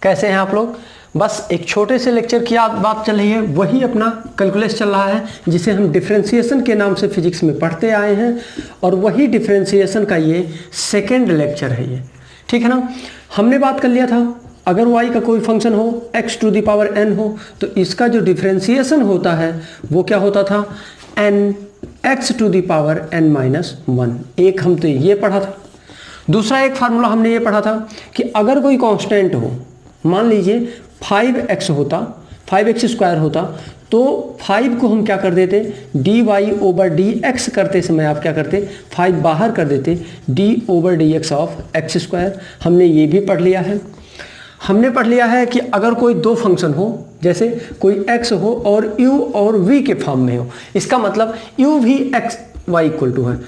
कैसे हैं आप लोग? बस एक छोटे से लेक्चर की बात चल रही है, वही अपना कैलकुलस चल रहा है जिसे हम डिफरेंशिएशन के नाम से फिजिक्स में पढ़ते आए हैं, और वही डिफरेंशिएशन का ये सेकेंड लेक्चर है ये, ठीक है ना। हमने बात कर लिया था अगर y का कोई फंक्शन हो x to the power n हो तो इसका जो डिफरेंशिएशन होता है वो क्या होता था, n x to the power n minus 1। एक हम तो ये पढ़ा था। दूसरा एक फार्मूला हमने ये पढ़ा था कि अगर कोई कांस्टेंट हो, मान लीजिए 5x होता, 5x स्क्वायर होता, तो 5 को हम क्या कर देते, dy ओवर dx करते समय आप क्या करते, 5 बाहर कर देते, d over dx of x square. हमने ये भी पढ़ लिया है। हमने पढ़ लिया है कि अगर कोई दो फंक्शन हो, जैसे कोई x हो और u और v के फॉर्म में हो, इसका मतलब u भी x y इक्वल टू है,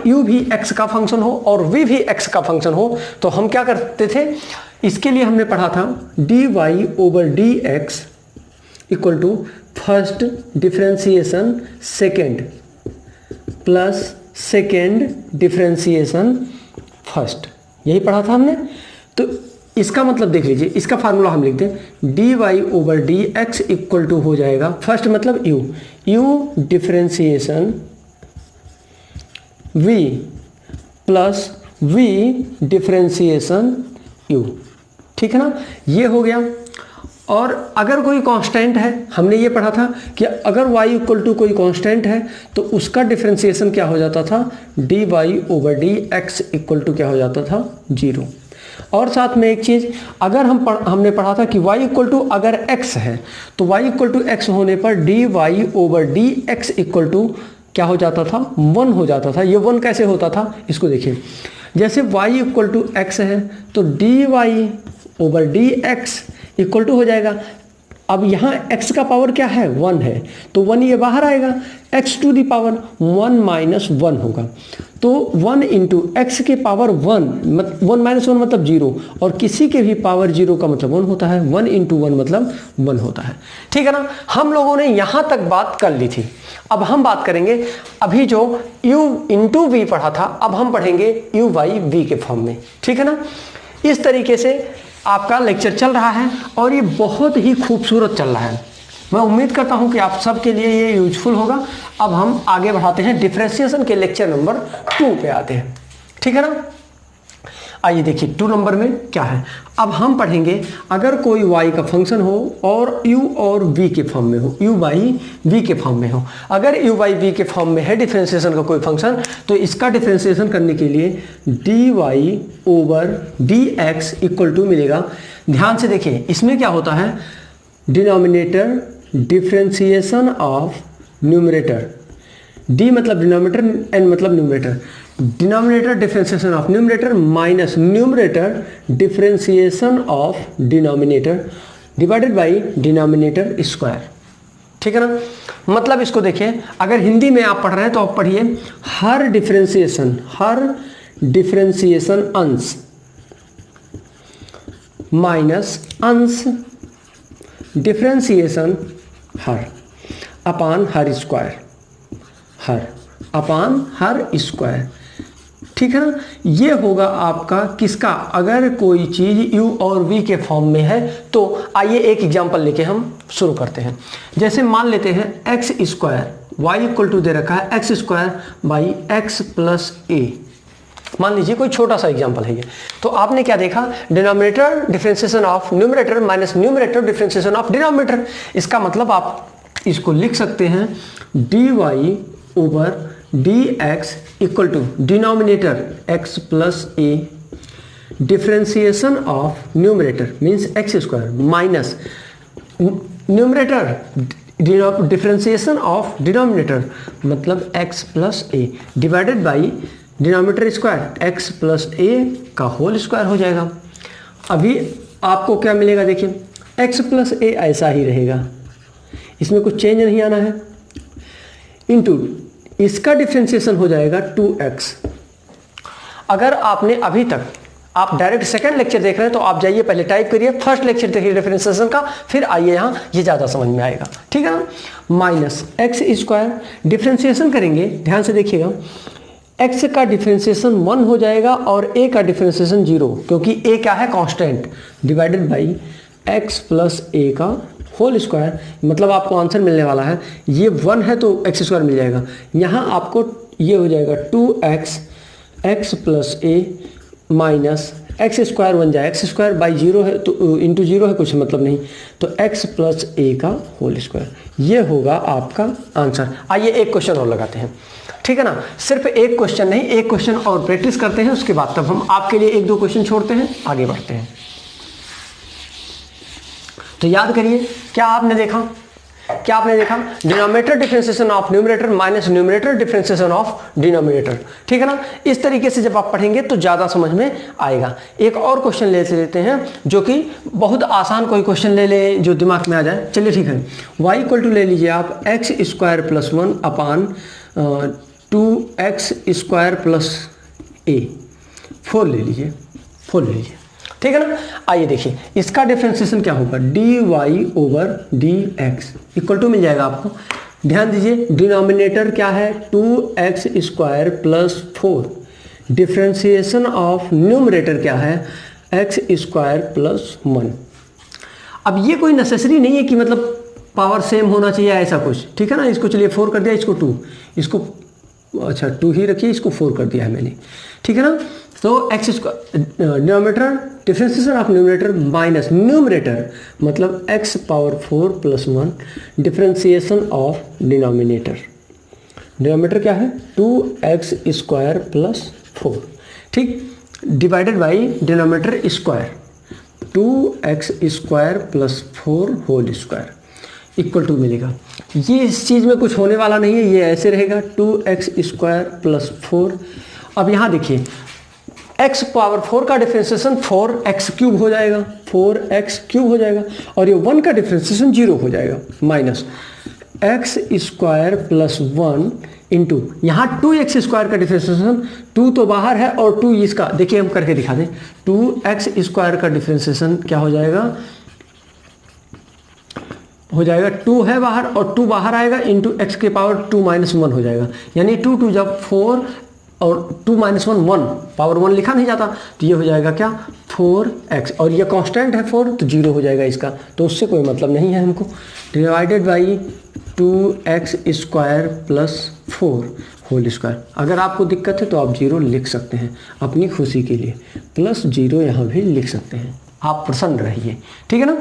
u भी x का फंक्शन हो और v भी x का फंक्शन हो, तो हम क्या करते थे, इसके लिए हमने पढ़ा था dy over dx equal to first differentiation second plus second differentiation first, यही पढ़ा था हमने। तो इसका मतलब देख लीजिए, इसका फार्मूला हम लिखते हैं dy over dx equal to हो जाएगा, फर्स्ट मतलब u differentiation v plus v differentiation u, ठीक है ना, ये हो गया। और अगर कोई कांस्टेंट है, हमने ये पढ़ा था कि अगर y इक्वल टू कोई कांस्टेंट है तो उसका डिफरेंशिएशन क्या हो जाता था, dy over dx equal to क्या हो जाता था, 0। और साथ में एक चीज़, अगर हमने पढ़ा था कि y इक्वल टू अगर x है तो y इक्वल टू x होने पर dy over dx equal to क्या हो जाता था, 1 हो जाता था। ये 1 कैसे होता था, इसको देखिए, जैसे y इक्वल टू x है तो dy over dx equal to हो जाएगा, अब यहाँ x का पावर क्या है, 1 है, तो 1 ये बाहर आएगा, x to the power 1 minus 1 होगा, तो 1 इंटू एक्स के पावर 1 माइनस 1 मतलब 0, और किसी के भी पावर 0 का मतलब 1 होता है, 1 इंटू 1 मतलब 1 होता है, ठीक है ना। हम लोगों ने यहाँ तक बात कर ली थी। अब हम बात करेंगे, अभी जो u इंटू वी पढ़ा था, अब हम पढ़ेंगे u बाई वी के फॉर्म में, ठीक है ना। इस तरीके से आपका लेक्चर चल रहा है और ये बहुत ही खूबसूरत चल रहा है। मैं उम्मीद करता हूं कि आप सबके लिए ये यूजफुल होगा। अब हम आगे बढ़ाते हैं, डिफरेंशिएशन के लेक्चर नंबर 2 पे आते हैं, ठीक है ना। आइए देखिए 2 नंबर में क्या है। अब हम पढ़ेंगे अगर कोई y का फंक्शन हो और u और v के फॉर्म में हो, u बाई v के फॉर्म में हो। अगर u बाई v के फॉर्म में है डिफरेंशिएशन का कोई फंक्शन, तो इसका डिफरेंशिएशन करने के लिए dy over dx equal to मिलेगा। ध्यान से देखिए, इसमें क्या होता है, denominator differentiation of numerator, d मतलब डिनोमिनेटर, n मतलब numerator, denominator differentiation of numerator minus numerator differentiation of denominator divided by denominator square, ठीक है ना। मतलब इसको देखिए, अगर हिंदी में आप पढ़ रहे हैं तो आप पढ़िए हर डिफरेंशिएशन अंश माइनस अंश डिफरेंशिएशन हर अपान हर स्क्वायर, हर अपान हर स्क्वायर, ठीक है ना। ये होगा आपका किसका, अगर कोई चीज़ u और v के फॉर्म में है। तो आइए एक एग्जांपल लेके हम शुरू करते हैं। जैसे मान लेते हैं x square y equal to दे रखा है x square by x plus a, मान लीजिए कोई छोटा सा एग्जांपल है ये। तो आपने क्या देखा, denominator differentiation of numerator minus numerator differentiation of denominator. इसका मतलब आप इसको लिख सकते हैं dy over dx equal to denominator x plus a differentiation of numerator means x square minus numerator differentiation of denominator मतलब x plus a divided by denominator square x plus a का whole square हो जाएगा। अभी आपको क्या मिलेगा, देखिए x plus ए ऐसा ही रहेगा, इसमें कुछ चेंज नहीं आना है, इनटू इसका डिफरेंशिएशन हो जाएगा 2x। अगर आपने अभी तक आप डायरेक्ट सेकंड लेक्चर देख रहे हैं तो आप जाइए पहले टाइप करिए, फर्स्ट लेक्चर देखिए डिफरेंशिएशन का, फिर आइए यहाँ, ये ज़्यादा समझ में आएगा, ठीक है ना। माइनस एक्स स्क्वायर डिफरेंशिएशन करेंगे, ध्यान से देखिएगा, x का डिफरेंशिएशन 1 हो जाएगा और a का डिफरेंशिएशन 0, क्योंकि a क्या है constant, divided by x plus a का होल स्क्वायर। मतलब आपको आंसर मिलने वाला है, ये 1 है तो x स्क्वायर मिल जाएगा। यहाँ आपको ये हो जाएगा 2x x plus a minus x square बन जाए, एक्स स्क्वायर बाई 0 है तो इंटू 0 है, कुछ मतलब नहीं, तो x प्लस a का होल स्क्वायर, ये होगा आपका आंसर। आइए एक क्वेश्चन और लगाते हैं, ठीक है ना। सिर्फ एक क्वेश्चन नहीं, एक क्वेश्चन और प्रैक्टिस करते हैं, उसके बाद तब हम आपके लिए 1-2 क्वेश्चन छोड़ते हैं, आगे बढ़ते हैं। तो याद करिए, क्या आपने देखा denominator differentiation of numerator minus numerator differentiation of denominator, ठीक है ना। इस तरीके से जब आप पढ़ेंगे तो ज़्यादा समझ में आएगा। एक और क्वेश्चन लेते हैं जो कि बहुत आसान कोई क्वेश्चन ले ले जो दिमाग में आ जाए। चलिए ठीक है, y इक्वल टू ले लीजिए आप x square plus 1 upon 2x square plus a, 4 ले लीजिए, 4 ले लीजिए, ठीक है ना। आइए देखिए, इसका डिफरेंशिएशन क्या होगा, dy over dx equal to मिल जाएगा आपको। ध्यान दीजिए, डिनोमिनेटर क्या है 2x square plus 4, differentiation of numerator क्या है x स्क्वायर प्लस 1। अब ये कोई नेसेसरी नहीं है कि मतलब पावर सेम होना चाहिए ऐसा कुछ, ठीक है ना। इसको चलिए 4 कर दिया, इसको 2, इसको अच्छा 2 ही रखिए, इसको 4 कर दिया है मैंने, ठीक है ना। तो x square denominator differentiation of numerator minus numerator मतलब x power 4 plus 1 differentiation of denominator. Denominator क्या है 2x स्क्वायर प्लस 4, ठीक, divided by denominator square 2x square plus 4 whole square equal to मिलेगा। ये इस चीज़ में कुछ होने वाला नहीं है, ये ऐसे रहेगा 2x स्क्वायर प्लस 4। अब यहाँ देखिए, x पावर 4 का डिफरेंशिएशन 4x क्यूब हो जाएगा, 4x क्यूब हो जाएगा, और ये 1 का डिफरेंशिएशन 0 हो जाएगा, minus x square plus 1 into यहाँ 2x स्क्वायर का डिफरेंशिएशन 2 तो बाहर है और 2 इसका, देखिए हम करके दिखा दें, 2x स्क्वायर का डिफरेंशिएशन क्या हो जाएगा, 2 है बाहर और 2 बाहर आएगा, इंटू x के पावर 2 माइनस 1 हो जाएगा, यानी 2 2 जब 4 और 2 माइनस 1 1, पावर 1 लिखा नहीं जाता, तो ये हो जाएगा क्या 4x, और ये कांस्टेंट है 4 तो 0 हो जाएगा इसका, तो उससे कोई मतलब नहीं है हमको। Divided by 2x square plus 4 whole square. अगर आपको दिक्कत है तो आप 0 लिख सकते हैं अपनी खुशी के लिए, प्लस 0 यहाँ भी लिख सकते हैं, आप प्रसन्न रहिए, ठीक है ना।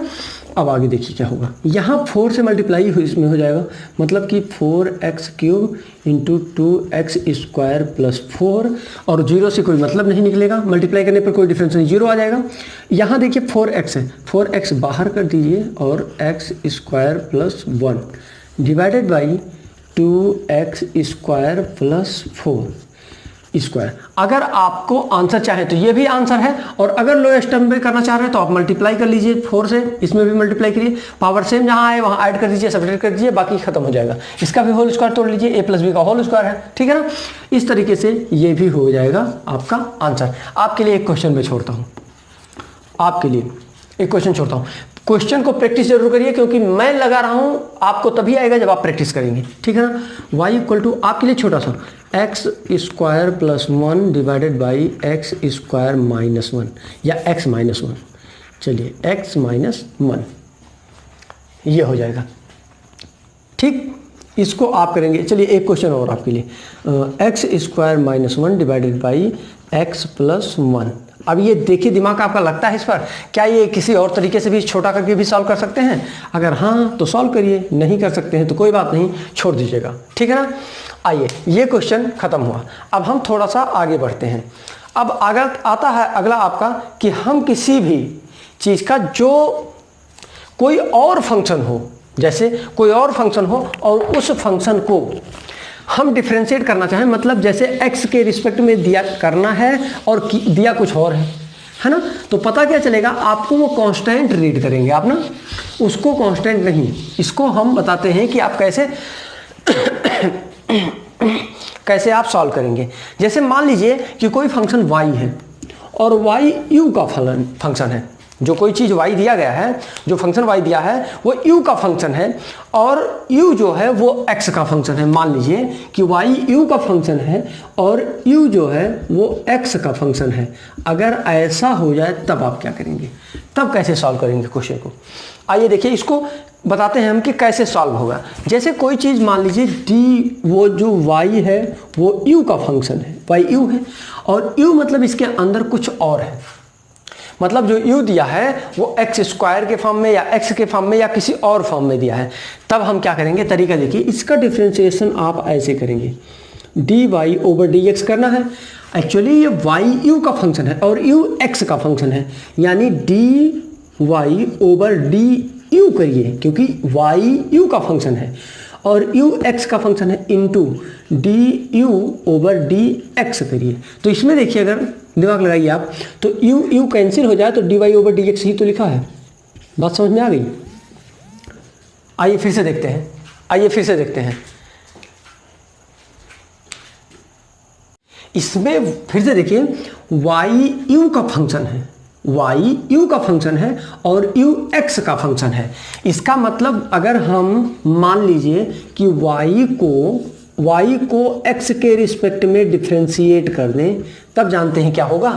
अब आगे देखिए क्या होगा, यहाँ 4 से मल्टीप्लाई इसमें हो जाएगा, मतलब कि 4x cube into 2x square plus 4, और 0 से कोई मतलब नहीं निकलेगा, मल्टीप्लाई करने पर कोई डिफरेंस नहीं, 0 आ जाएगा। यहाँ देखिए 4x है, 4x बाहर कर दीजिए और x square plus 1 divided by 2x square plus 4 square. अगर आपको आंसर चाहे तो ये भी आंसर है, और अगर लोएस्ट टर्म में करना चाह रहे हैं तो आप मल्टीप्लाई कर लीजिए 4 से, इसमें भी मल्टीप्लाई करिए, पावर सेम जहाँ आए वहाँ ऐड कर दीजिए, सब्ट्रैक्ट कर दीजिए, बाकी खत्म हो जाएगा। इसका भी होल स्क्वायर तोड़ लीजिए, a प्लस बी का होल स्क्वायर है, ठीक है ना। इस तरीके से ये भी हो जाएगा आपका आंसर। आपके लिए एक क्वेश्चन में छोड़ता हूँ, आपके लिए एक क्वेश्चन छोड़ता हूँ, क्वेश्चन को प्रैक्टिस जरूर करिए, क्योंकि मैं लगा रहा हूँ आपको तभी आएगा जब आप प्रैक्टिस करेंगे, ठीक है ना। y इक्वल टू आपके लिए छोटा सा x square plus 1 divided by x square minus 1 या x माइनस 1, चलिए x माइनस 1 ये हो जाएगा, ठीक, इसको आप करेंगे। चलिए एक क्वेश्चन और आपके लिए, x square minus 1 divided by x plus 1। अब ये देखिए दिमाग आपका लगता है इस पर, क्या ये किसी और तरीके से भी छोटा करके भी सॉल्व कर सकते हैं? अगर हाँ तो सॉल्व करिए, नहीं कर सकते हैं तो कोई बात नहीं, छोड़ दीजिएगा, ठीक है ना। आइए, ये क्वेश्चन खत्म हुआ, अब हम थोड़ा सा आगे बढ़ते हैं। अब अगर आता है अगला आपका कि हम किसी भी चीज़ का जो कोई और फंक्शन हो, जैसे कोई और फंक्शन हो और उस फंक्शन को हम डिफरेंशिएट करना चाहें, मतलब जैसे x के रिस्पेक्ट में दिया करना है और दिया कुछ और है ना, तो पता क्या चलेगा आपको, वो कांस्टेंट रीड करेंगे आप ना, उसको कांस्टेंट नहीं, इसको हम बताते हैं कि आप कैसे आप सॉल्व करेंगे। जैसे मान लीजिए कि कोई फंक्शन y है और y u का फंक्शन है, जो कोई चीज़ y दिया गया है, जो फंक्शन y दिया है वो u का फंक्शन है और u जो है वो x का फंक्शन है। मान लीजिए कि y u का फंक्शन है और u जो है वो x का फंक्शन है। अगर ऐसा हो जाए तब आप क्या करेंगे, तब कैसे सॉल्व करेंगे क्वेश्चन को। आइए देखिए, इसको बताते हैं हम कि कैसे सॉल्व होगा। जैसे कोई चीज़ मान लीजिए d, वो जो y है वो u का फंक्शन है, y u है और u मतलब इसके अंदर कुछ और है, मतलब जो u दिया है वो एक्स स्क्वायर के फॉर्म में या x के फॉर्म में या किसी और फॉर्म में दिया है। तब हम क्या करेंगे, तरीका देखिए, इसका डिफ्रेंशिएशन आप ऐसे करेंगे, dy ओवर dx करना है। एक्चुअली ये y u का फंक्शन है और u x का फंक्शन है, यानी dy ओवर du करिए, क्योंकि y u का फंक्शन है और u x का फंक्शन है, इनटू du ओवर dx करिए। तो इसमें देखिए, अगर दिमाग लगाइए आप, तो u कैंसिल हो जाए तो dy ओवर dx ही तो लिखा है। बात समझ में आ गई? आइए फिर से देखते हैं, इसमें फिर से देखिए, y u का फंक्शन है, y u का फंक्शन है और u x का फंक्शन है। इसका मतलब अगर हम मान लीजिए कि y को x के रिस्पेक्ट में डिफ्रेंशिएट कर दें, तब जानते हैं क्या होगा।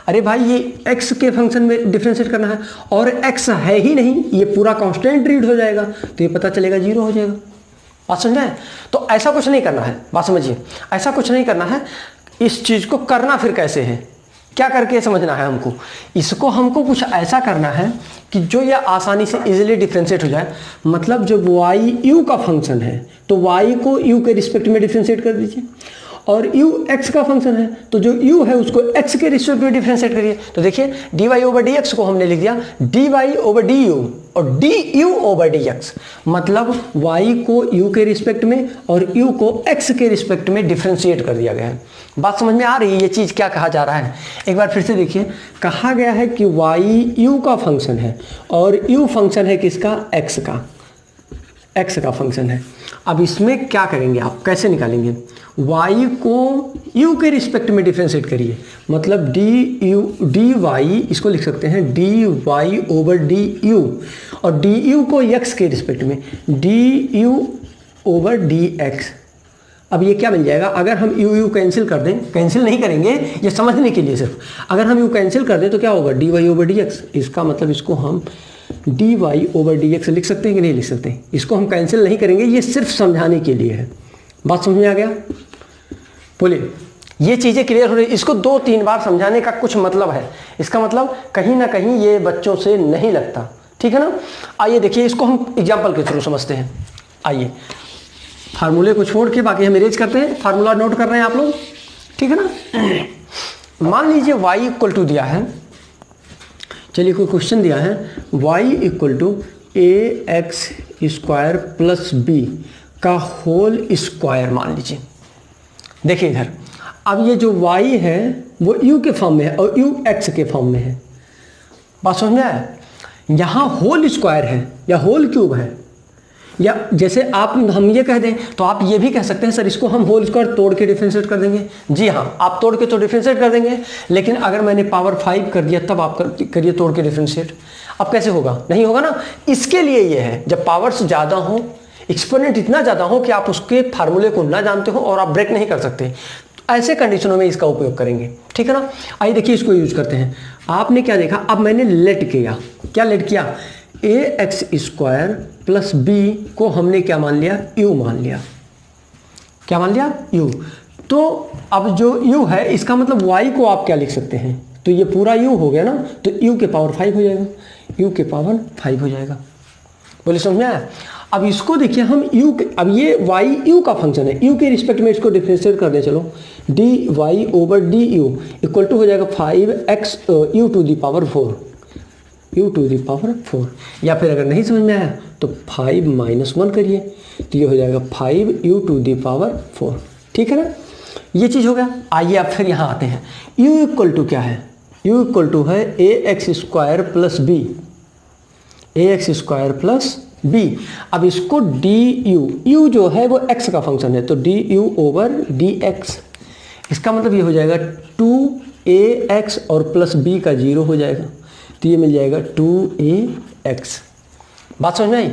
अरे भाई, ये x के फंक्शन में डिफ्रेंशिएट करना है और x है ही नहीं, ये पूरा कांस्टेंट रीड हो जाएगा, तो ये पता चलेगा 0 हो जाएगा। बात समझ में? तो ऐसा कुछ नहीं करना है, बात समझिए, ऐसा कुछ नहीं करना है। इस चीज़ को करना फिर कैसे है, क्या करके समझना है हमको। इसको हमको कुछ ऐसा करना है कि जो ये आसानी से इजीली डिफ्रेंशिएट हो जाए। मतलब जब y u का फंक्शन है तो y को u के रिस्पेक्ट में डिफ्रेंशिएट कर दीजिए और u x का फंक्शन है तो जो u है उसको x के रिस्पेक्ट में डिफ्रेंशिएट करिए। तो देखिए, dy ओवर dx को हमने लिख दिया dy ओवर du और du ओवर dx, मतलब y को u के रिस्पेक्ट में और u को x के रिस्पेक्ट में डिफ्रेंशिएट कर दिया गया है। बात समझ में आ रही है, ये चीज़ क्या कहा जा रहा है। एक बार फिर से देखिए, कहा गया है कि y u का फंक्शन है और u फंक्शन है किसका, x का फंक्शन है। अब इसमें क्या करेंगे आप, कैसे निकालेंगे, y को u के रिस्पेक्ट में डिफ्रेंशिएट करिए, मतलब dy, इसको लिख सकते हैं dy ओवर du और du को x के रिस्पेक्ट में du ओवर dx। अब ये क्या बन जाएगा, अगर हम u कैंसिल कर दें, कैंसिल नहीं करेंगे, ये समझने के लिए सिर्फ, अगर हम u कैंसिल कर दें तो क्या होगा, dy ओवर dx। इसका मतलब इसको हम dy ओवर dx लिख सकते हैं कि नहीं लिख सकते, इसको हम कैंसिल नहीं करेंगे, ये सिर्फ समझाने के लिए है। बात समझ में आ गया? बोलिए, ये चीज़ें क्लियर हो रही। इसको 2-3 बार समझाने का कुछ मतलब है, इसका मतलब कहीं ना कहीं ये बच्चों से नहीं लगता, ठीक है ना। आइए देखिए, इसको हम एग्जाम्पल के थ्रू समझते हैं। आइए, फार्मूले को छोड़ के बाकी हम इरेज करते हैं, फार्मूला नोट कर रहे हैं आप लोग, ठीक है ना। मान लीजिए y इक्वल टू दिया है, चलिए कोई क्वेश्चन दिया है, y equal to ax square plus b का होल स्क्वायर मान लीजिए। देखिए इधर, अब ये जो y है वो u के फॉर्म में है और u x के फॉर्म में है। बात समझ में आया? यहाँ होल स्क्वायर है या होल क्यूब है, या जैसे आप हम ये कह दें तो आप ये भी कह सकते हैं, सर इसको हम होल स्क्वायर तोड़ के डिफरेंशिएट कर देंगे। जी हाँ, आप तोड़ के तो डिफरेंशिएट कर देंगे, लेकिन अगर मैंने पावर 5 कर दिया तब आप करिए तोड़ के डिफरेंशिएट। अब कैसे होगा, नहीं होगा ना। इसके लिए ये है, जब पावर्स ज़्यादा हो, एक्सपोनेंट इतना ज़्यादा हो कि आप उसके फार्मूले को ना जानते हो और आप ब्रेक नहीं कर सकते, ऐसे कंडीशनों में इसका उपयोग करेंगे, ठीक है ना। आइए देखिए, इसको यूज करते हैं। आपने क्या देखा, अब मैंने लेट किया, क्या लेट किया, ax स्क्वायर प्लस b को हमने क्या मान लिया, u मान लिया। क्या मान लिया, u। तो अब जो u है इसका मतलब y को आप क्या लिख सकते हैं, तो ये पूरा u हो गया ना, तो u के पावर 5 हो जाएगा, u के पावर 5 हो जाएगा। बोले समझ में आया? अब इसको देखिए हम अब ये y u का फंक्शन है, u के रिस्पेक्ट में इसको डिफरेंशिएट कर दें, चलो dy over du equal to हो जाएगा 5x u to the power 4, u to the power 4। या फिर अगर नहीं समझ में आया तो 5 - 1 करिए, तो ये हो जाएगा 5 u टू दी पावर 4, ठीक है ना। ये चीज़ हो गया। आइए अब फिर यहाँ आते हैं, u इक्वल टू क्या है, u इक्वल टू है ax square plus b, ax square plus b। अब इसको du जो है वो x का फंक्शन है, तो du ओवर dx, इसका मतलब ये हो जाएगा 2ax और प्लस b का 0 हो जाएगा, तो ये मिल जाएगा 2ax। बात समझ में आई?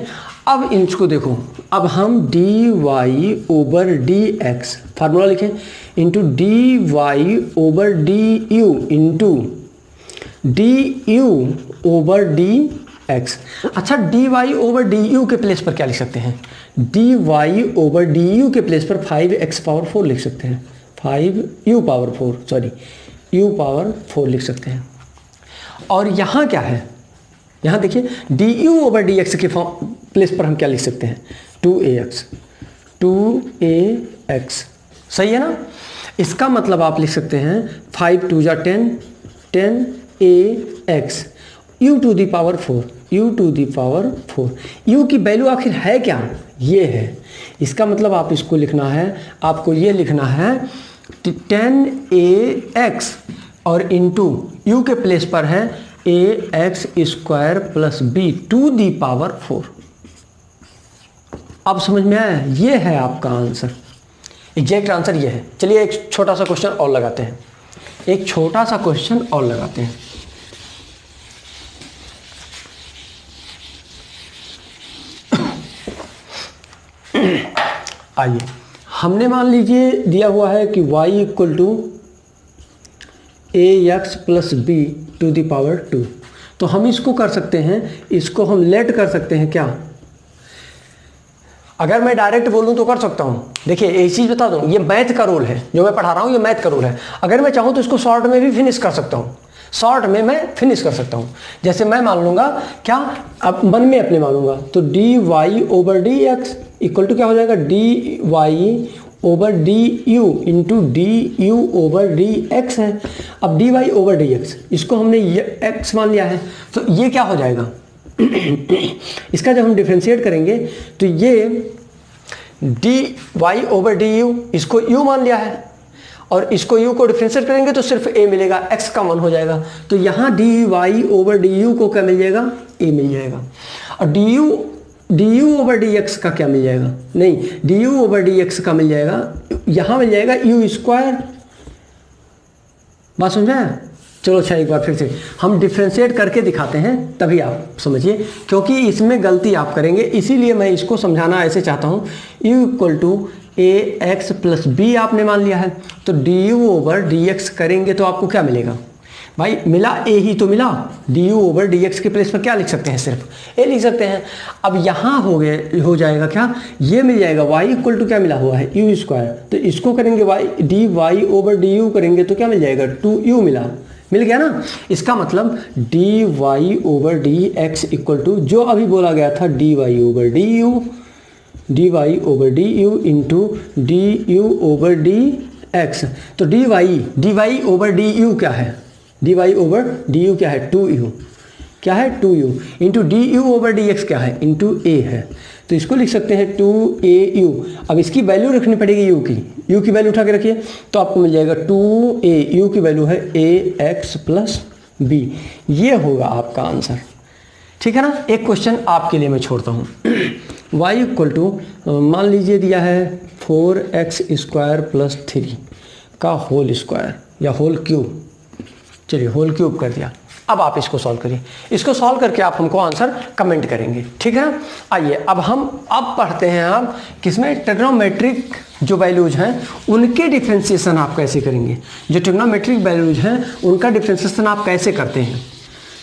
अब इसको देखो, अब हम dy/dx फार्मूला लिखें, इंटू dy/du इंटू du/dx। अच्छा, dy/du के प्लेस पर क्या लिख सकते हैं? dy/du के प्लेस पर 5x⁴ लिख सकते हैं, 5u⁴ लिख सकते हैं। और यहाँ क्या है? यहाँ देखिए du/dx के प्लेस पर हम क्या लिख सकते हैं? 2ax। सही है ना? इसका मतलब आप लिख सकते हैं 5 2 जा 10, 10ax u⁴, u⁴। u की वैल्यू आखिर है क्या? ये है। इसका मतलब आप इसको लिखना है, आपको ये लिखना है 10ax और इंटू u के प्लेस पर है ax² प्लस b ⁴। अब समझ में आया? ये है आपका आंसर, एग्जैक्ट आंसर ये है। चलिए एक छोटा सा क्वेश्चन और लगाते हैं, एक छोटा सा क्वेश्चन और लगाते हैं। आइए, हमने मान लीजिए दिया हुआ है कि y = ax प्लस b ⁴ तो हम इसको कर सकते हैं, इसको हम लेट कर सकते हैं क्या? अगर मैं डायरेक्ट बोलूं तो कर सकता हूं। देखिए एक चीज़ बता दूं, ये मैथ का रूल है, जो मैं पढ़ा रहा हूं ये मैथ का रूल है। अगर मैं चाहूं तो इसको शॉर्ट में भी फिनिश कर सकता हूं, शॉर्ट में मैं फिनिश कर सकता हूं। जैसे मैं मान लूँगा क्या, अब मन में अपने मानूंगा, तो dy/dx इक्वल टू क्या हो जाएगा? dy/du इंटू du/dx है। अब dy/dx इसको हमने x मान लिया है, तो ये क्या हो जाएगा? इसका जब हम डिफ्रेंशिएट करेंगे तो ये dy/du इसको u मान लिया है, और इसको u को डिफ्रेंशिएट करेंगे तो सिर्फ a मिलेगा, x का 1 हो जाएगा। तो यहाँ dy/du को क्या मिल जाएगा? a मिल जाएगा। और du/dx का क्या मिल जाएगा? नहीं, du/dx का मिल जाएगा, यहाँ मिल जाएगा u²। बात समझ में आया? चलो अच्छा, एक बार फिर से हम डिफ्रेंशिएट करके दिखाते हैं, तभी आप समझिए, क्योंकि इसमें गलती आप करेंगे, इसीलिए मैं इसको समझाना ऐसे चाहता हूँ। u = ax प्लस b आपने मान लिया है, तो du/dx करेंगे तो आपको क्या मिलेगा? भाई मिला a ही तो मिला, du/dx के प्लेस पर क्या लिख सकते हैं? सिर्फ a लिख सकते हैं। अब यहाँ हो जाएगा क्या? ये मिल जाएगा y = क्या मिला हुआ है? u²। तो इसको करेंगे dy/du करेंगे तो क्या मिल जाएगा? 2u मिल गया ना? इसका मतलब dy/dx इक्वल टू जो अभी बोला गया था dy/du इंटू du/dx। तो dy/du क्या है? dy/du क्या है? 2u। क्या है? 2u इंटू du/dx क्या है? इंटू a है। तो इसको लिख सकते हैं 2au। अब इसकी वैल्यू रखनी पड़ेगी u की वैल्यू उठा के रखिए, तो आपको मिल जाएगा 2a। u की वैल्यू है ax प्लस b। ये होगा आपका आंसर, ठीक है ना? एक क्वेश्चन आपके लिए मैं छोड़ता हूँ। y = मान लीजिए दिया है 4x² प्लस 3 का होल स्क्वायर या होल क्यूब। चलिए होल क्यूब कर दिया। अब आप इसको सॉल्व करिए, इसको सॉल्व करके आप हमको आंसर कमेंट करेंगे, ठीक है? आइए अब हम पढ़ते हैं आप किसमें, ट्रिग्नोमेट्रिक जो वैल्यूज हैं उनके डिफ्रेंशिएशन आप कैसे करेंगे। जो ट्रिग्नोमेट्रिक वैल्यूज हैं उनका डिफ्रेंशिएशन आप कैसे करते हैं।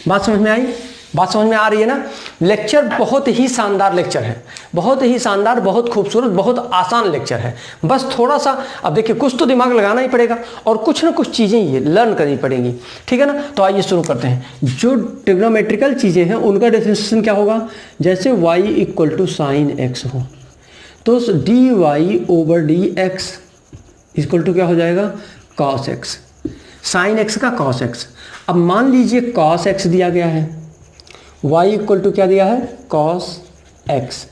बात समझ में आई? बात समझ में आ रही है ना? लेक्चर बहुत ही शानदार लेक्चर है, बहुत ही शानदार, बहुत खूबसूरत, बहुत आसान लेक्चर है। बस थोड़ा सा अब देखिए, कुछ तो दिमाग लगाना ही पड़ेगा और कुछ ना कुछ चीज़ें ये लर्न करनी पड़ेंगी, ठीक है ना? तो आइए शुरू करते हैं। जो ट्रिग्नोमेट्रिकल चीज़ें हैं उनका डिफरेंशिएशन क्या होगा? जैसे y = sin x हो तो dy/dx = क्या हो जाएगा? cos x। sin x का cos x। अब मान लीजिए cos x दिया गया है, y = क्या दिया है? cos x।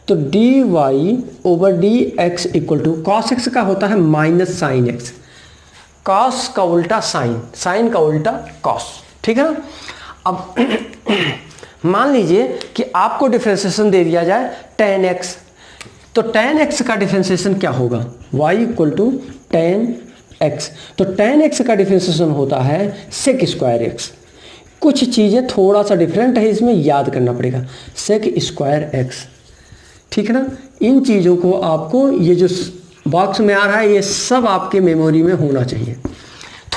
तो dy/dx = cos x का होता है माइनस sin x। cos का उल्टा sin, sin का उल्टा cos, ठीक है ना? अब मान लीजिए कि आपको डिफरेंशिएशन दे दिया जाए tan x, तो tan x का डिफरेंशिएशन क्या होगा? y = tan x। तो tan x का डिफरेंशिएशन होता है sec² x। कुछ चीज़ें थोड़ा सा डिफरेंट है, इसमें याद करना पड़ेगा। सेक स्क्वायर एक्स, ठीक है ना। इन चीज़ों को आपको, ये जो बॉक्स में आ रहा है, ये सब आपके मेमोरी में होना चाहिए।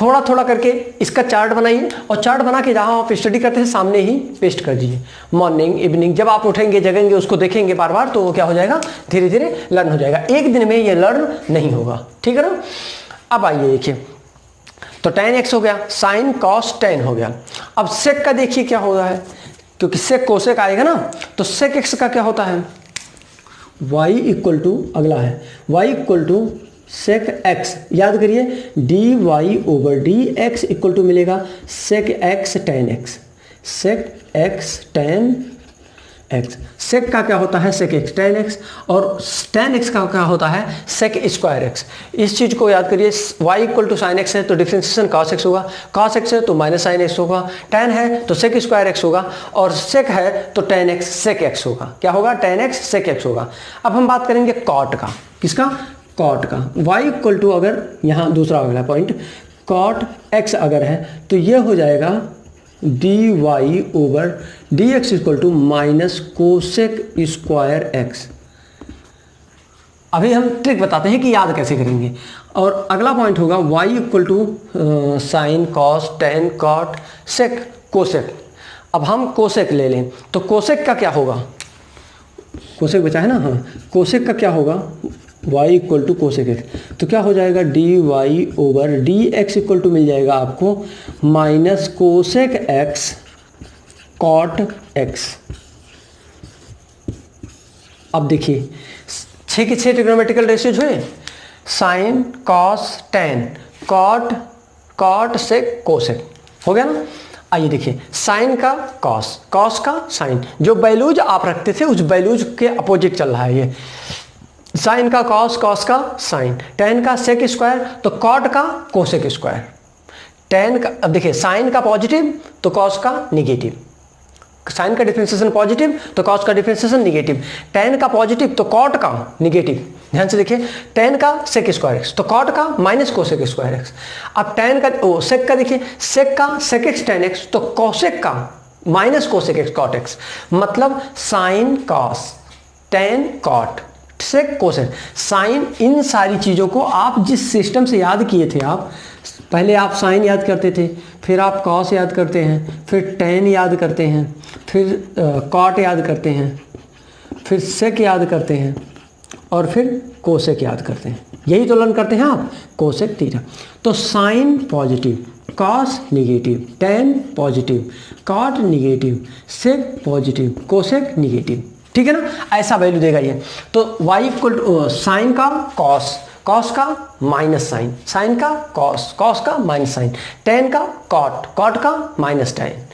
थोड़ा थोड़ा करके इसका चार्ट बनाइए, और चार्ट बना के जहाँ आप स्टडी करते हैं सामने ही पेस्ट कर दीजिए। मॉर्निंग, इवनिंग, जब आप उठेंगे जगेंगे उसको देखेंगे बार बार, तो वो क्या हो जाएगा, धीरे धीरे लर्न हो जाएगा। एक दिन में ये लर्न नहीं होगा, ठीक है ना। अब आइए देखिए, तो tan x हो गया, साइन कॉस tan हो गया। अब सेक का देखिए क्या हो रहा है, क्योंकि सेक कोसेक आएगा ना, तो सेक x का क्या होता है, y इक्वल टू, अगला है y equal to sec x, याद करिए D Y over D X equal to मिलेगा सेक x tan x, सेक x tan x। सेक का क्या होता है, सेक x tan x, और tan x का क्या होता है, सेक स्क्वायर x। इस चीज़ को याद करिए, y equal to sine x है तो डिफ्रेंसिएशन cos x होगा, cos x है तो माइनस साइन x होगा, tan है तो सेक स्क्वायर x होगा, और सेक है तो tan x सेक x होगा। क्या होगा, tan x सेक x होगा। अब हम बात करेंगे कॉट का, किसका, कॉट का। y इक्वल टू, अगर यहाँ दूसरा अगला पॉइंट कॉट x अगर है तो ये हो जाएगा D Y over D X equal to minus cosec square x. अभी हम ट्रिक बताते हैं कि याद कैसे करेंगे। और अगला पॉइंट होगा y equal to sine cos tan cot sec cosec. अब हम कोसेक ले लें तो कोसेक का क्या होगा, कोसेक बचा है ना, हाँ, कोसेक का क्या होगा, y equal to cosec x. तो क्या हो जाएगा, D Y over D X equal to मिल जाएगा आपको minus cosec x cot x. अब देखिए 6 के 6 ट्रिग्नोमेट्रिकल रेशियोज हुए, sine cos tan cot cot sec cosec हो गया ना। आइए देखिए, साइन का कॉस, कॉस का साइन, जो वैल्यूज आप रखते थे उस वैल्यूज के अपोजिट चल रहा है ये। साइन का कॉस, कॉस का साइन, टेन का सेक स्क्वायर तो कॉट का कोसेक स्क्वायर, टेन का, अब देखिए साइन का पॉजिटिव तो कॉस का निगेटिव, साइन का डिफरेंशिएशन पॉजिटिव तो कॉस का डिफरेंशिएशन निगेटिव, टेन का पॉजिटिव तो कॉट का निगेटिव। ध्यान से देखिए, टेन का सेक स्क्वायर एक्स तो कॉट का माइनस कोसेक स्क्वायर एक्स। अब टेन का सेक का देखिए, सेक का सेक एक्स टेन एक्स तो कोसेक का minus cosec x cot x, मतलब sine cos tan cot sec cosec sine. इन सारी चीज़ों को आप जिस सिस्टम से याद किए थे, आप पहले आप साइन याद करते थे, फिर आप कॉस याद करते हैं, फिर टेन याद करते हैं, फिर कॉट याद करते हैं, फिर सेक याद करते हैं, और फिर कोसेक याद करते हैं। यही तो लर्न करते हैं आप, कोसेक थीटा। तो sine positive, cos negative, tan positive, cot negative, sec positive, cosec negative, ठीक है ना। ऐसा वैल्यू देगा ये। तो y इक्वल टू साइन का कॉस, कॉस का माइनस साइन, साइन का कॉस, कॉस का माइनस साइन, टेन का कॉट, कॉट का माइनस टेन।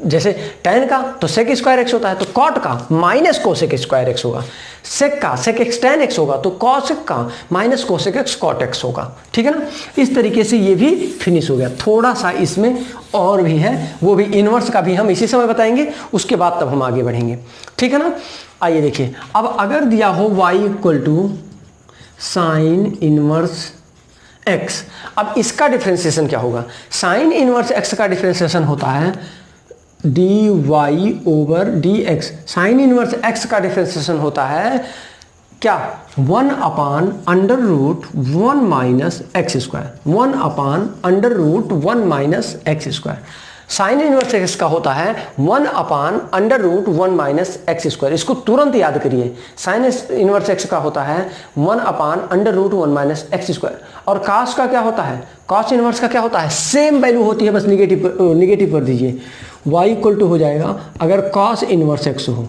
जैसे टेन का तो सेक स्क्वायर एक्स होता है तो कॉट का माइनस कोसेक स्क्वायर एक्स होगा, सेक का सेक एक्स टेन एक्स होगा तो कॉसेक का minus cosec x cot x होगा, ठीक है ना। इस तरीके से ये भी फिनिश हो गया। थोड़ा सा इसमें और भी है, वो भी इनवर्स का भी हम इसी समय बताएंगे, उसके बाद तब हम आगे बढ़ेंगे, ठीक है ना। आइए देखिए, अब अगर दिया हो y equal to sine inverse x, अब इसका डिफ्रेंसिएशन क्या होगा, साइन इनवर्स x का डिफ्रेंसिएशन होता है D Y over D X. Sine inverse x का डिफ्रेंसिएशन होता है क्या, 1 upon under root 1 minus x square, 1 upon under root 1 minus x square. Sine inverse x का होता है 1 upon under root 1 minus x square. इसको तुरंत याद करिए, साइन इनवर्स एक्स का होता है 1 upon under root 1 minus x square. और कॉस का क्या होता है, कॉस इनवर्स का क्या होता है, सेम वैल्यू होती है, बस निगेटिव कर दीजिए। y इक्वल टू हो जाएगा, अगर कॉस इनवर्स एक्स हो,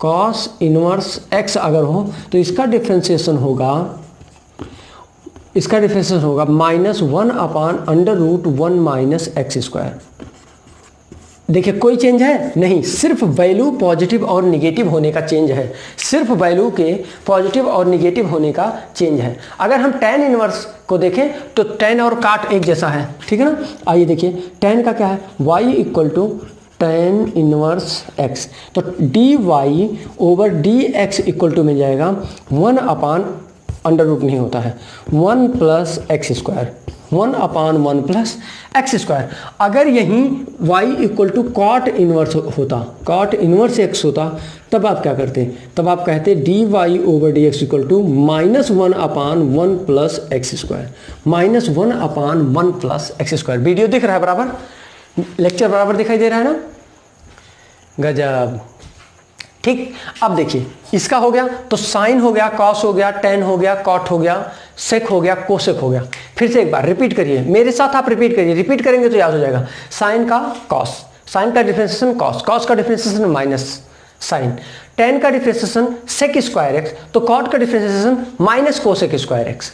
कॉस इनवर्स एक्स अगर हो तो इसका डिफ्रेंसिएशन होगा, इसका डिफ्रेंसिएशन होगा -1 upon under root 1 minus x square. देखिए कोई चेंज है नहीं, सिर्फ वैल्यू पॉजिटिव और निगेटिव होने का चेंज है, सिर्फ वैल्यू के पॉजिटिव और निगेटिव होने का चेंज है। अगर हम tan इनवर्स को देखें तो tan और काट एक जैसा है, ठीक है ना। आइए देखिए, tan का क्या है, y equal to tan inverse x, तो D Y over D X equal to मिल जाएगा 1 अपान अंडर रूट नहीं होता है 1 plus x square, 1 upon 1 plus x square. अगर यहीं y equal to cot inverse होता, कॉट इनवर्स x होता, तब आप क्या करते? तब आप कहते D Y over D X equal to -1 upon 1 plus x square, -1 upon 1 plus x square. Video दिख रहा है बराबर, लेक्चर बराबर दिखाई दे रहा है ना? गजब। ठीक, अब देखिए इसका हो गया तो साइन हो गया, कॉस हो गया, टेन हो गया, कॉट हो गया, सेक हो गया, कोसेक हो गया। फिर से एक बार रिपीट करिए मेरे साथ, आप रिपीट करिए, रिपीट करेंगे तो याद हो जाएगा। साइन का कॉस, साइन का डिफरेंशिएशन कॉस, कॉस का डिफरेंशिएशन माइनस साइन, टेन का डिफरेंशिएशन सेक स्क्वायर एक्स, तो कॉट का differentiation minus cosec square x,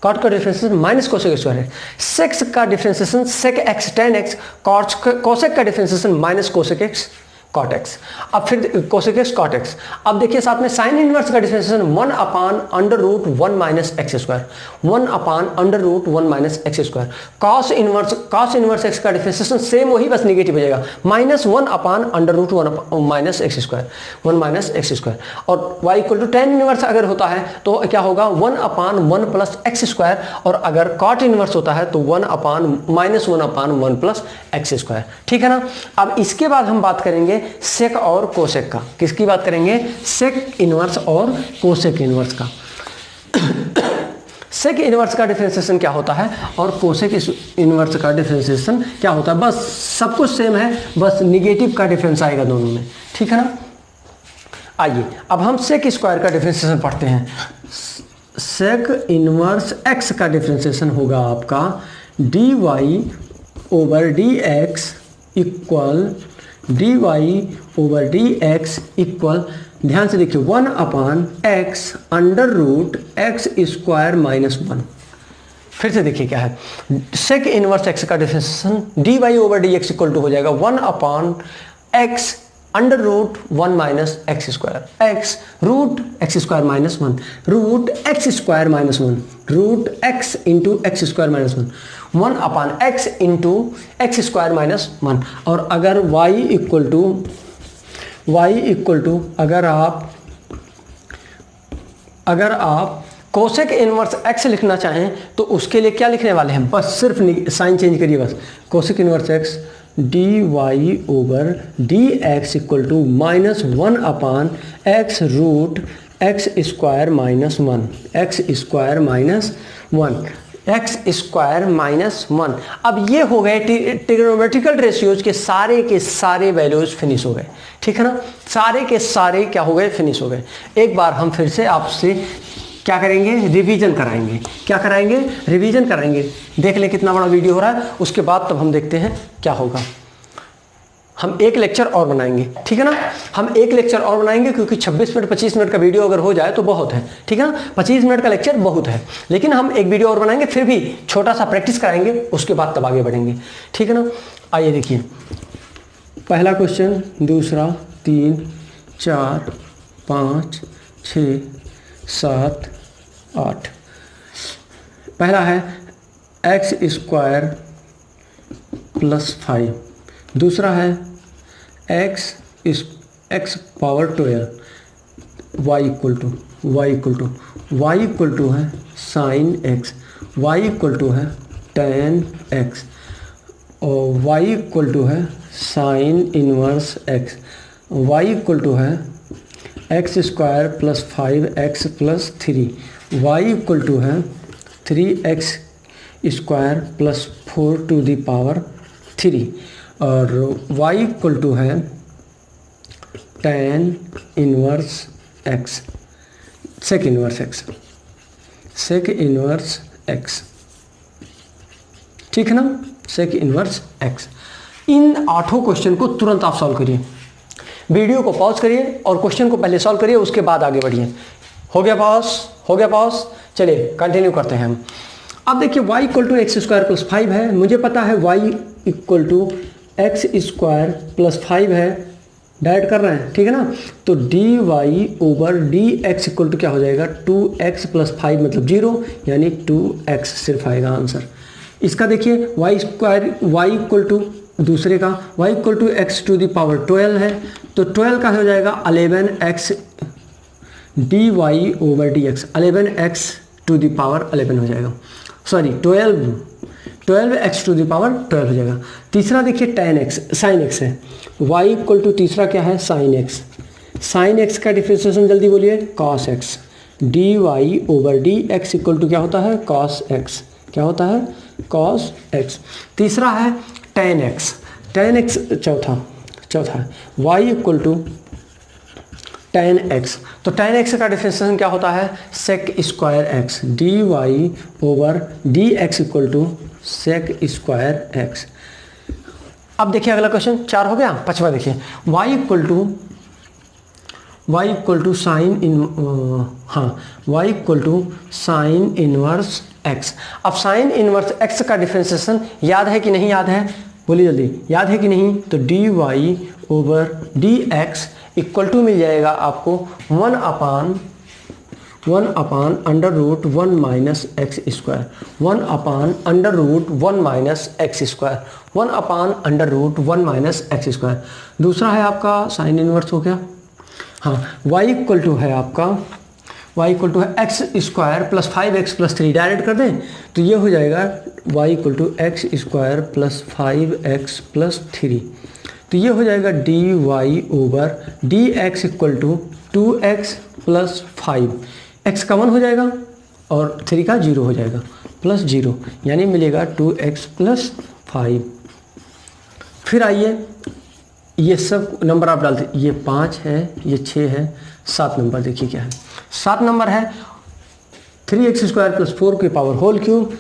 cot का differentiation minus cosec square x, secs का differentiation sec x tan x, cosec का differentiation minus cosec x cot x. अब फिर cosec x cot x. अब देखिए साथ में साइन इनवर्स का differentiation 1 upon under root 1 minus x square, 1 upon under root 1 minus x square. Cos inverse x का differentiation same वही, बस निगेटिव हो जाएगा, -1 upon under root 1 minus x square, 1 minus x square. और y equal to tan inverse अगर होता है तो क्या होगा? 1 अपान 1 प्लस एक्स स्क्वायर, और अगर कॉट इनवर्स होता है तो 1 upon -1 upon 1 plus x square. ठीक है ना? अब इसके बाद हम बात करेंगे सेक और कोसेक का। किसकी बात करेंगे? सेक इनवर्स और कोसेक इनवर्स का। सेक इनवर्स का डिफरेंशिएशन क्या होता है और कोसेक इनवर्स का डिफरेंशिएशन क्या होता है? बस सब कुछ सेम है, बस निगेटिव का डिफरेंस आएगा दोनों में। ठीक है ना? आइए अब हम सेक स्क्वायर का डिफरेंशिएशन पढ़ते हैं। सेक इनवर्स एक्स का डिफरेंशिएशन होगा आपका D Y over D X equal D Y over D X equal, ध्यान से देखिए, 1 upon x under root x square minus 1। फिर से देखिए क्या है, सेक इनवर्स एक्स का differentiation D Y over D X equal to हो जाएगा 1 upon x under root 1 minus x square, x root x square minus 1, root x square minus 1, root x into x square minus 1, 1 upon x into x square minus 1। और अगर y equal to अगर आप cosec inverse x लिखना चाहें तो उसके लिए क्या लिखने वाले हैं? बस सिर्फ साइन चेंज करिए, बस cosec inverse x D Y over D X equal to -1 upon x root x square minus 1, x square minus 1, x square minus 1। अब ये हो गए ट्रिग्नोमेट्रिकल रेशियोज के सारे वैल्यूज फिनिश हो गए। ठीक है ना? सारे के सारे क्या हो गए? फिनिश हो गए। एक बार हम फिर से आपसे क्या करेंगे? रिवीजन कराएंगे। क्या कराएंगे? रिवीजन कराएंगे। देख ले कितना बड़ा वीडियो हो रहा है, उसके बाद तब हम देखते हैं क्या होगा। हम एक लेक्चर और बनाएंगे, ठीक है ना? हम एक लेक्चर और बनाएंगे, क्योंकि 26 मिनट 25 मिनट का वीडियो अगर हो जाए तो बहुत है, ठीक है ना? 25 मिनट का लेक्चर बहुत है, लेकिन हम एक वीडियो और बनाएंगे, फिर भी छोटा सा प्रैक्टिस कराएंगे, उसके बाद तब आगे बढ़ेंगे, ठीक है ना? आइए देखिए, पहला क्वेश्चन, दूसरा, 3, 4, 5, 6, 7, 8। पहला है एक्स स्क्वायर प्लस 5, दूसरा है x power 12, Y equal to है sine x, Y equal to है टेन एक्स, और वाई इक्वल टू है sine inverse x, Y equal to है x square plus 5x plus 3, Y equal to है 3x square plus 4 to the power 3, और y equal to है tan inverse x, sec inverse x, ठीक है ना? Sec inverse x। इन 8 question को तुरंत आप सॉल्व करिए, वीडियो को पॉज करिए और क्वेश्चन को पहले सॉल्व करिए, उसके बाद आगे बढ़िए। हो गया पॉज, चलिए कंटिन्यू करते हैं हम। अब देखिए y equal to x square plus 5 है, मुझे पता है y equal to x square plus 5 है, डायरेक्ट कर रहे हैं, ठीक है ना? तो D Y over D X equal to क्या हो जाएगा? 2x प्लस 5 मतलब 0, यानी 2x सिर्फ आएगा आंसर। इसका देखिए y इक्वल टू दूसरे का y equal to x to the power 12 है, तो 12 का हो जाएगा 11x D Y over D X, 11x to the power 11 हो जाएगा, sorry 12 12x to the power 12 हो जाएगा। तीसरा देखिए tan x sin x है, y इक्वल टू तीसरा क्या है sin x। sin x का डिफरेंशिएशन जल्दी बोलिए cos x, dy over D X equal to क्या होता है cos x, क्या होता है cos x। तीसरा है tan x चौथा है y equal to tan x, तो tan x का डिफरेंशिएशन क्या होता है sec square x, dy over D X equal to sec square x। अब देखिए अगला क्वेश्चन 4 हो गया। पांचवा देखिए y equal to sine inverse x। अब साइन इनवर्स x का डिफरेंशिएशन याद है कि नहीं याद है, बोलिए जल्दी, याद है कि नहीं। तो dy over D X equal to मिल जाएगा आपको 1 upon under root 1 minus x square, 1 upon under root 1 minus x square, 1 upon under root 1 minus x square. दूसरा है आपका साइन इनवर्स हो गया। हाँ, y इक्वल टू है आपका x square plus 5x plus 3, direct कर दें तो ये हो जाएगा y equal to x square plus 5x plus 3, तो ये हो जाएगा dy over D X equal to 2x plus 5, x common हो जाएगा और 3 का 0 हो जाएगा प्लस 0, यानी मिलेगा 2x प्लस 5। फिर आइए ये सब नंबर आप डालते, ये 5 है, ये 6 है, 7 नंबर देखिए क्या है। 7 नंबर है 3x स्क्वायर प्लस 4 की power whole cube,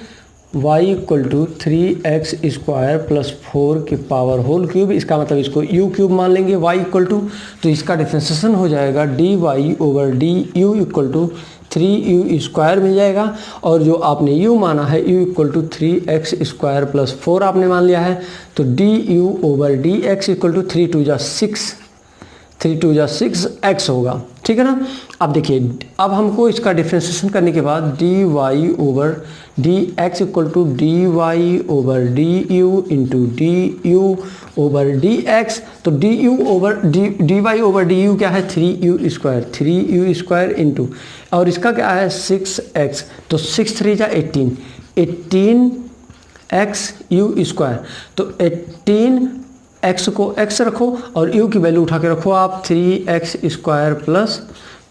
y equal to 3x square plus 4 की पावर होल क्यूब, इसका मतलब इसको u क्यूब मान लेंगे y इक्वल टू, तो इसका डिफरेंशिएशन हो जाएगा dy over D U equal to 3u square मिल जाएगा। और जो आपने u माना है u equal to 3x square plus 4 आपने मान लिया है, तो du over D X equal to 3 2 जा 6x होगा, ठीक है ना। अब देखिए, अब हमको इसका डिफरेंशिएशन करने के बाद dy over D X equal to dy over D U into D U over D X, तो D Y over D U क्या है 3u स्क्वायर इंटू, और इसका क्या है 6x, तो 6 3 जा 18x u स्क्वायर, तो 18x को x रखो और u की वैल्यू उठा के रखो आप 3x स्क्वायर प्लस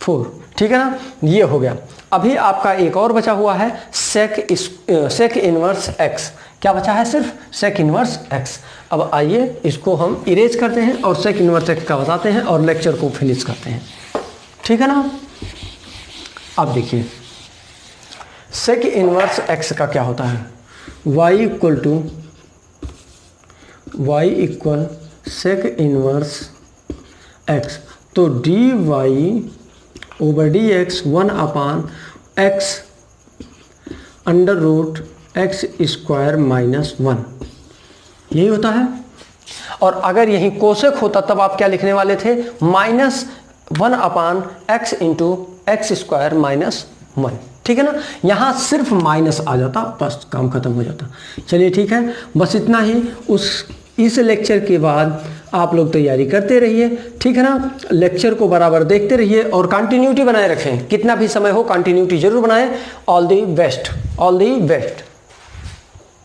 4, ठीक है ना। ये हो गया। अभी आपका एक और बचा हुआ है सेक इनवर्स x। क्या बचा है? सिर्फ सेक इनवर्स x। अब आइए इसको हम इरेज करते हैं और सेक इनवर्स x का बताते हैं और लेक्चर को फिनिश करते हैं, ठीक है ना। अब देखिए सेक इनवर्स x का क्या होता है, y equal sec inverse x, तो dy over D X 1 upon x under root x square minus 1, यही होता है। और अगर यही कोसेक होता तब आप क्या लिखने वाले थे, -1 upon x into x square minus 1, ठीक है ना। यहाँ सिर्फ माइनस आ जाता, बस काम खत्म हो जाता। चलिए ठीक है, बस इतना ही। इस लेक्चर के बाद आप लोग तैयारी करते रहिए, ठीक है ना। लेक्चर को बराबर देखते रहिए और कंटिन्यूटी बनाए रखें, कितना भी समय हो कंटिन्यूटी जरूर बनाएं। All the best, all the best.